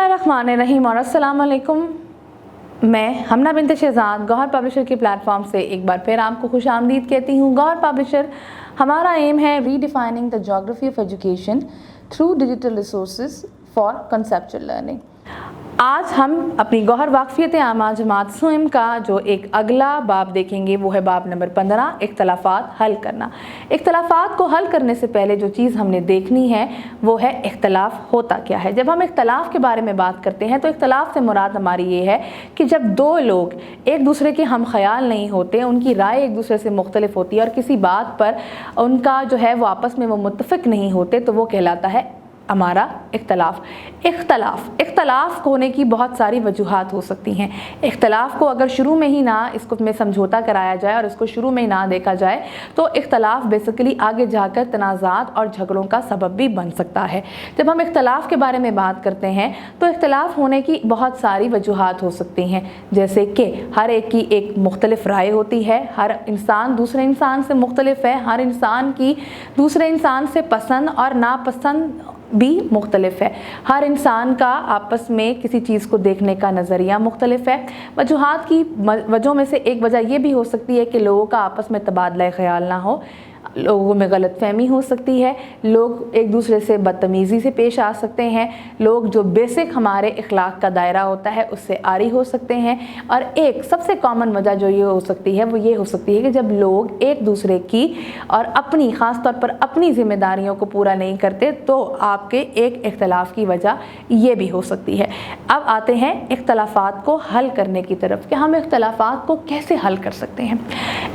बिस्मिल्लाहिर्रहमानिर्रहीम और अस्सलाम वालेकुम। मैं हमना बिन्त शहजाद गौहर पब्लिशर के प्लेटफॉर्म से एक बार फिर आपको खुश आमदीद कहती हूँ। गौहर पब्लिशर, हमारा एम है redefining the geography of education through digital resources for conceptual learning. आज हम अपनी गौहर वाक़फ़ियत आमा जमात स्वयं का जो एक अगला बाब देखेंगे वो है बाब नंबर 15, इख्तलाफात हल करना। इख्तलाफात को हल करने से पहले जो चीज़ हमने देखनी है वो है इख्तलाफ होता क्या है। जब हम इख्तलाफ के बारे में बात करते हैं तो इख्तलाफ से मुराद हमारी ये है कि जब दो लोग एक दूसरे के हम ख्याल नहीं होते, उनकी राय एक दूसरे से मुख्तलिफ होती है और किसी बात पर उनका जो है वो आपस में वो मुत्तफ़िक नहीं होते, तो वो कहलाता है हमारा इख्तलाफ होने की बहुत सारी वजूहात हो सकती हैं। इख्तलाफ को अगर शुरू में ही ना इसको में समझौता कराया जाए और इसको शुरू में ही ना देखा जाए तो इख्तलाफ बेसिकली आगे जाकर तनाज़ात और झगड़ों का सबब भी बन सकता है। जब हम इख्तलाफ के बारे में बात करते हैं तो इख्तलाफ होने की बहुत सारी वजूहात हो सकती हैं, जैसे कि हर एक की एक मुख्तलिफ राय होती है, हर इंसान दूसरे इंसान से मुख्तलिफ है, हर इंसान की दूसरे इंसान से पसंद और नापसंद भी मुख्तलिफ है, हर इंसान का आपस में किसी चीज़ को देखने का नज़रिया मुख्तलिफ है। वजूहात की वजहों में से एक वजह यह भी हो सकती है कि लोगों का आपस में तबादला ख़याल ना हो, लोगों में गलतफहमी हो सकती है, लोग एक दूसरे से बदतमीज़ी से पेश आ सकते हैं, लोग जो बेसिक हमारे इखलाक का दायरा होता है उससे आरी हो सकते हैं। और एक सबसे कॉमन वजह जो ये हो सकती है वो ये हो सकती है कि जब लोग एक दूसरे की और अपनी ख़ास तौर पर अपनी ज़िम्मेदारियों को पूरा नहीं करते तो आपके एक इख्तलाफ की वजह ये भी हो सकती है। अब आते हैं इख्तलाफात को हल करने की तरफ कि हम इख्तलाफात को कैसे हल कर सकते हैं।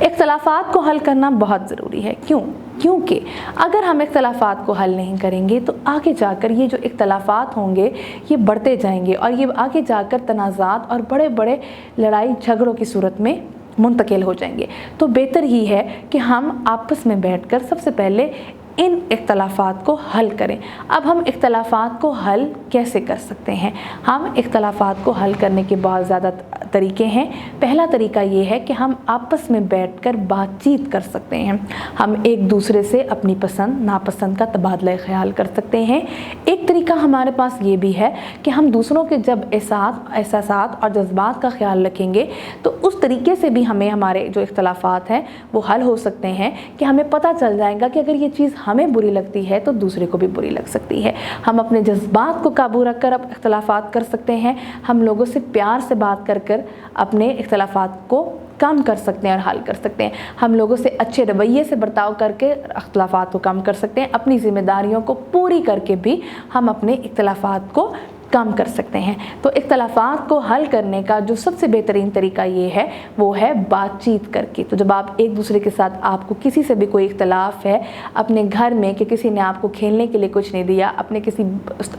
इख्तलाफात को हल करना बहुत ज़रूरी है। क्योंकि अगर हम इख्तलाफात को हल नहीं करेंगे तो आगे जाकर ये जो इख्तलाफात होंगे ये बढ़ते जाएंगे और ये आगे जाकर तनाज़ात और बड़े बड़े लड़ाई झगड़ों की सूरत में मुंतकिल हो जाएंगे। तो बेहतर ही है कि हम आपस में बैठकर सबसे पहले इन इख्तलाफात को हल करें। अब हम इख्तलाफात को हल कैसे कर सकते हैं? हम इख्तलाफात को हल करने के बहुत ज़्यादा तरीके हैं। पहला तरीका ये है कि हम आपस में बैठकर बातचीत कर सकते हैं। हम एक दूसरे से अपनी पसंद नापसंद का तबादला ख्याल कर सकते हैं। एक तरीका हमारे पास ये भी है कि हम दूसरों के जब एहसासात और जज्बात का ख्याल रखेंगे तो उस तरीके से भी हमें हमारे जो इख्तलाफात हैं वो हल हो सकते हैं कि हमें पता चल जाएगा कि अगर ये चीज़ हमें बुरी लगती है तो दूसरे को भी बुरी लग सकती है। हम अपने जज्बात को काबू रख कर अब इख्तलाफात कर सकते हैं। हम लोगों से प्यार से बात कर कर अपने इख्तलाफात को कम कर सकते हैं और हल कर सकते हैं। हम लोगों से अच्छे रवैये से बर्ताव करके इख्तलाफात को कम कर सकते हैं। अपनी ज़िम्मेदारियों को पूरी करके भी हम अपने इख्तलाफात को कम कर सकते हैं। तो इख्तलाफात को हल करने का जो सबसे बेहतरीन तरीका ये है वो है बातचीत करके। तो जब आप एक दूसरे के साथ आपको किसी से भी कोई इख्तलाफ है, अपने घर में कि किसी ने आपको खेलने के लिए कुछ नहीं दिया, अपने किसी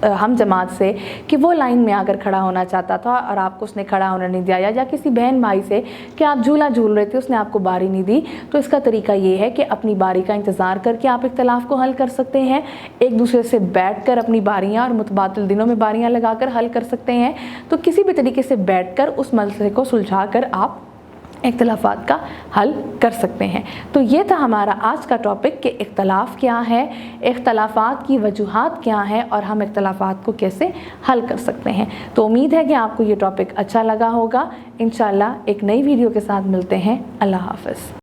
हम जमात से कि वो लाइन में आकर खड़ा होना चाहता था और आपको उसने खड़ा होना नहीं दिया, या किसी बहन भाई से कि आप झूला झूल रहे थे उसने आपको बारी नहीं दी, तो इसका तरीका ये है कि अपनी बारी का इंतज़ार करके आप इख्तलाफ को हल कर सकते हैं। एक दूसरे से बैठ कर अपनी बारियाँ और मुतबादिल दिनों में बारियाँ लगाकर हल कर सकते हैं। तो किसी भी तरीके से बैठकर उस मसले को सुलझाकर आप इख्तलाफात का हल कर सकते हैं। तो ये था हमारा आज का टॉपिक कि इख्तलाफ क्या है, इख्तलाफात की वजूहात क्या हैं और हम इख्तलाफात को कैसे हल कर सकते हैं। तो उम्मीद है कि आपको ये टॉपिक अच्छा लगा होगा। इंशाल्लाह एक नई वीडियो के साथ मिलते हैं। अल्लाह हाफ़िज़।